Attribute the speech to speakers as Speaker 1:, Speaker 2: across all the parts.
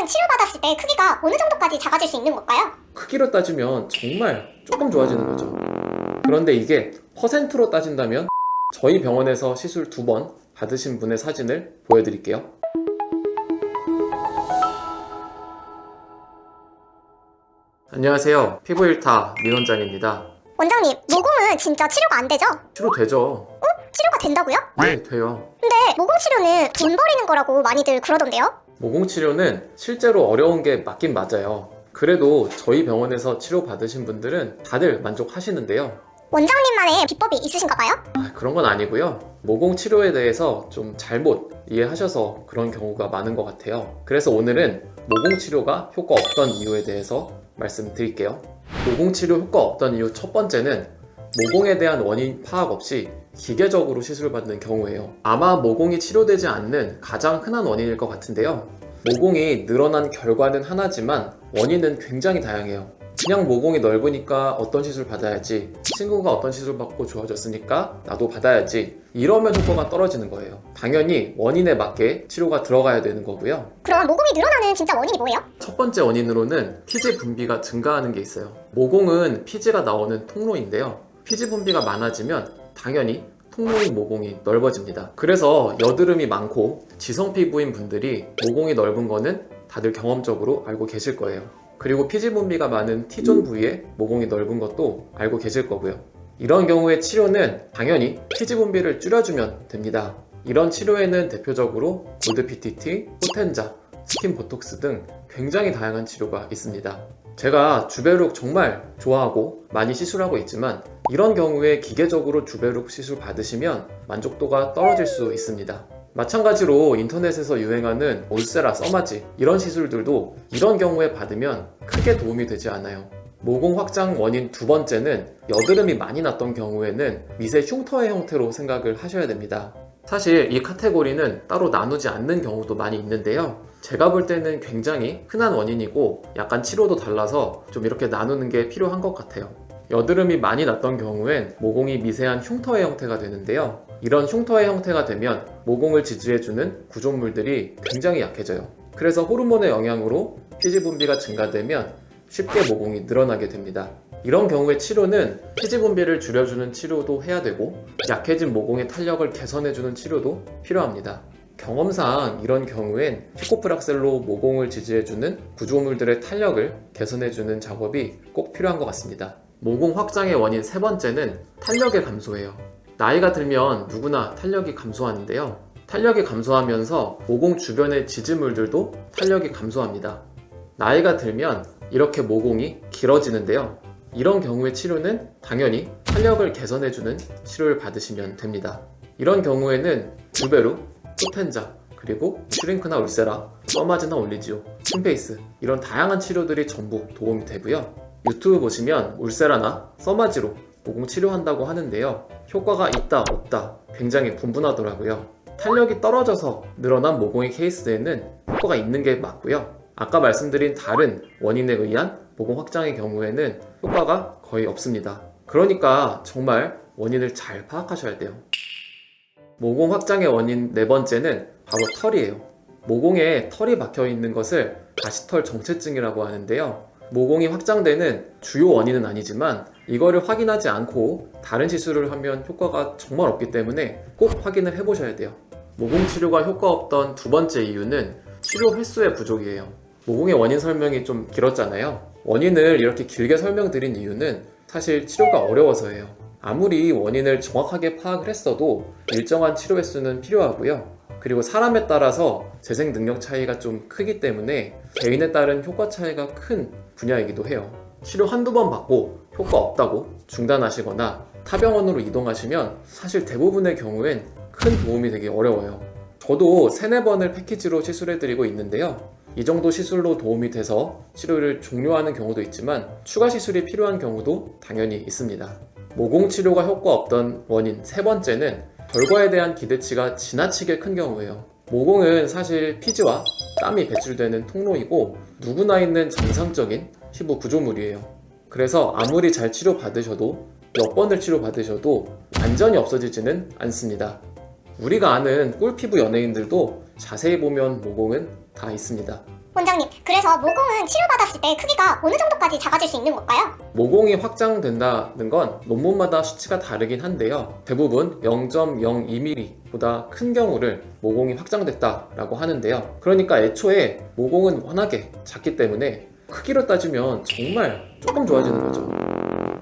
Speaker 1: 모공은 치료받았을 때 크기가 어느 정도까지 작아질 수 있는 걸까요?
Speaker 2: 크기로 따지면 정말 조금 좋아지는 거죠. 그런데 이게 퍼센트로 따진다면 저희 병원에서 시술 2번 받으신 분의 사진을 보여드릴게요. 안녕하세요. 피부1타 민 원장입니다.
Speaker 1: 원장님, 모공은 진짜 치료가 안 되죠?
Speaker 2: 치료되죠?
Speaker 1: 치료가 된다고요?
Speaker 2: 네, 돼요.
Speaker 1: 근데 모공 치료는 돈 버리는 거라고 많이들 그러던데요?
Speaker 2: 모공 치료는 실제로 어려운 게 맞긴 맞아요. 그래도 저희 병원에서 치료 받으신 분들은 다들 만족하시는데요.
Speaker 1: 원장님만의 비법이 있으신가 봐요?
Speaker 2: 그런 건 아니고요. 모공 치료에 대해서 좀 잘못 이해하셔서 그런 경우가 많은 것 같아요. 그래서 오늘은 모공 치료가 효과 없던 이유에 대해서 말씀드릴게요. 모공 치료 효과 없던 이유 첫 번째는 모공에 대한 원인 파악 없이 기계적으로 시술받는 경우예요. 아마 모공이 치료되지 않는 가장 흔한 원인일 것 같은데요. 모공이 늘어난 결과는 하나지만 원인은 굉장히 다양해요. 그냥 모공이 넓으니까 어떤 시술 받아야지, 친구가 어떤 시술 받고 좋아졌으니까 나도 받아야지, 이러면 효과가 떨어지는 거예요. 당연히 원인에 맞게 치료가 들어가야 되는 거고요.
Speaker 1: 그럼 모공이 늘어나는 진짜 원인이 뭐예요?
Speaker 2: 첫 번째 원인으로는 피지 분비가 증가하는 게 있어요. 모공은 피지가 나오는 통로인데요. 피지 분비가 많아지면 당연히 통로인 모공이 넓어집니다. 그래서 여드름이 많고 지성 피부인 분들이 모공이 넓은 거는 다들 경험적으로 알고 계실 거예요. 그리고 피지 분비가 많은 T존 부위에 모공이 넓은 것도 알고 계실 거고요. 이런 경우의 치료는 당연히 피지 분비를 줄여주면 됩니다. 이런 치료에는 대표적으로 골드 PTT, 포텐자, 스킨 보톡스 등 굉장히 다양한 치료가 있습니다. 제가 주베룩 정말 좋아하고 많이 시술하고 있지만 이런 경우에 기계적으로 주베룩 시술 받으시면 만족도가 떨어질 수 있습니다. 마찬가지로 인터넷에서 유행하는 올세라, 써마지 이런 시술들도 이런 경우에 받으면 크게 도움이 되지 않아요. 모공 확장 원인 두 번째는 여드름이 많이 났던 경우에는 미세 흉터의 형태로 생각을 하셔야 됩니다. 사실 이 카테고리는 따로 나누지 않는 경우도 많이 있는데요. 제가 볼 때는 굉장히 흔한 원인이고 약간 치료도 달라서 좀 이렇게 나누는 게 필요한 것 같아요. 여드름이 많이 났던 경우엔 모공이 미세한 흉터의 형태가 되는데요. 이런 흉터의 형태가 되면 모공을 지지해주는 구조물들이 굉장히 약해져요. 그래서 호르몬의 영향으로 피지 분비가 증가되면 쉽게 모공이 늘어나게 됩니다. 이런 경우의 치료는 피지 분비를 줄여주는 치료도 해야 되고 약해진 모공의 탄력을 개선해주는 치료도 필요합니다. 경험상 이런 경우엔 피코프락셀로 모공을 지지해주는 구조물들의 탄력을 개선해주는 작업이 꼭 필요한 것 같습니다. 모공 확장의 원인 세 번째는 탄력의 감소예요. 나이가 들면 누구나 탄력이 감소하는데요. 탄력이 감소하면서 모공 주변의 지지물들도 탄력이 감소합니다. 나이가 들면 이렇게 모공이 길어지는데요. 이런 경우의 치료는 당연히 탄력을 개선해주는 치료를 받으시면 됩니다. 이런 경우에는 주베룩, 포텐자, 그리고 슈링크나 울세라, 써마지나 올리지오, 층페이스 이런 다양한 치료들이 전부 도움이 되고요. 유튜브 보시면 울세라나 써마지로 모공 치료한다고 하는데요. 효과가 있다 없다 굉장히 분분하더라고요. 탄력이 떨어져서 늘어난 모공의 케이스에는 효과가 있는 게 맞고요. 아까 말씀드린 다른 원인에 의한 모공 확장의 경우에는 효과가 거의 없습니다. 그러니까 정말 원인을 잘 파악하셔야 돼요. 모공 확장의 원인 네 번째는 바로 털이에요. 모공에 털이 박혀 있는 것을 가시털 정체증이라고 하는데요. 모공이 확장되는 주요 원인은 아니지만 이거를 확인하지 않고 다른 시술을 하면 효과가 정말 없기 때문에 꼭 확인을 해보셔야 돼요. 모공 치료가 효과 없던 두 번째 이유는 치료 횟수의 부족이에요. 모공의 원인 설명이 좀 길었잖아요. 원인을 이렇게 길게 설명드린 이유는 사실 치료가 어려워서예요. 아무리 원인을 정확하게 파악을 했어도 일정한 치료 횟수는 필요하고요. 그리고 사람에 따라서 재생 능력 차이가 좀 크기 때문에 개인에 따른 효과 차이가 큰 분야이기도 해요. 치료 한두 번 받고 효과 없다고 중단하시거나 타 병원으로 이동하시면 사실 대부분의 경우엔 큰 도움이 되기 어려워요. 저도 3-4번을 패키지로 시술해드리고 있는데요. 이 정도 시술로 도움이 돼서 치료를 종료하는 경우도 있지만 추가 시술이 필요한 경우도 당연히 있습니다. 모공 치료가 효과 없던 원인 세 번째는 결과에 대한 기대치가 지나치게 큰 경우예요. 모공은 사실 피지와 땀이 배출되는 통로이고 누구나 있는 정상적인 피부 구조물이에요. 그래서 아무리 잘 치료받으셔도 몇 번을 치료받으셔도 완전히 없어지지는 않습니다. 우리가 아는 꿀피부 연예인들도 자세히 보면 모공은 다 있습니다.
Speaker 1: 원장님, 그래서 모공은 치료받았을 때 크기가 어느 정도까지 작아질 수 있는 걸까요?
Speaker 2: 모공이 확장된다는 건 논문마다 수치가 다르긴 한데요. 대부분 0.02mm보다 큰 경우를 모공이 확장됐다라고 하는데요. 그러니까 애초에 모공은 워낙에 작기 때문에 크기로 따지면 정말 조금 좋아지는 거죠.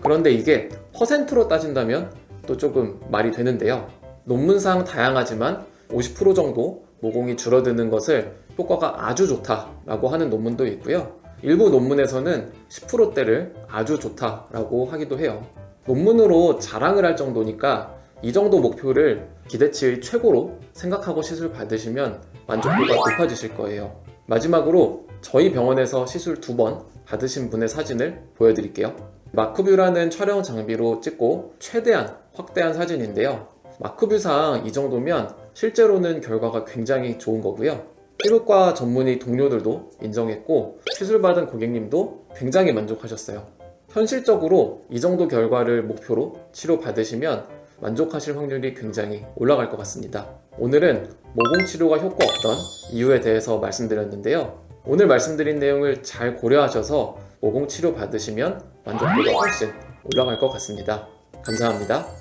Speaker 2: 그런데 이게 퍼센트로 따진다면 또 조금 말이 되는데요. 논문상 다양하지만 50% 정도 모공이 줄어드는 것을 효과가 아주 좋다라고 하는 논문도 있고요. 일부 논문에서는 10%대를 아주 좋다라고 하기도 해요. 논문으로 자랑을 할 정도니까 이 정도 목표를 기대치의 최고로 생각하고 시술 받으시면 만족도가 높아지실 거예요. 마지막으로 저희 병원에서 시술 2번 받으신 분의 사진을 보여드릴게요. 마크뷰라는 촬영 장비로 찍고 최대한 확대한 사진인데요. 마크뷰상 이 정도면 실제로는 결과가 굉장히 좋은 거고요. 피부과 전문의 동료들도 인정했고 시술받은 고객님도 굉장히 만족하셨어요. 현실적으로 이 정도 결과를 목표로 치료받으시면 만족하실 확률이 굉장히 올라갈 것 같습니다. 오늘은 모공 치료가 효과 없던 이유에 대해서 말씀드렸는데요. 오늘 말씀드린 내용을 잘 고려하셔서 모공 치료 받으시면 만족도가 훨씬 올라갈 것 같습니다. 감사합니다.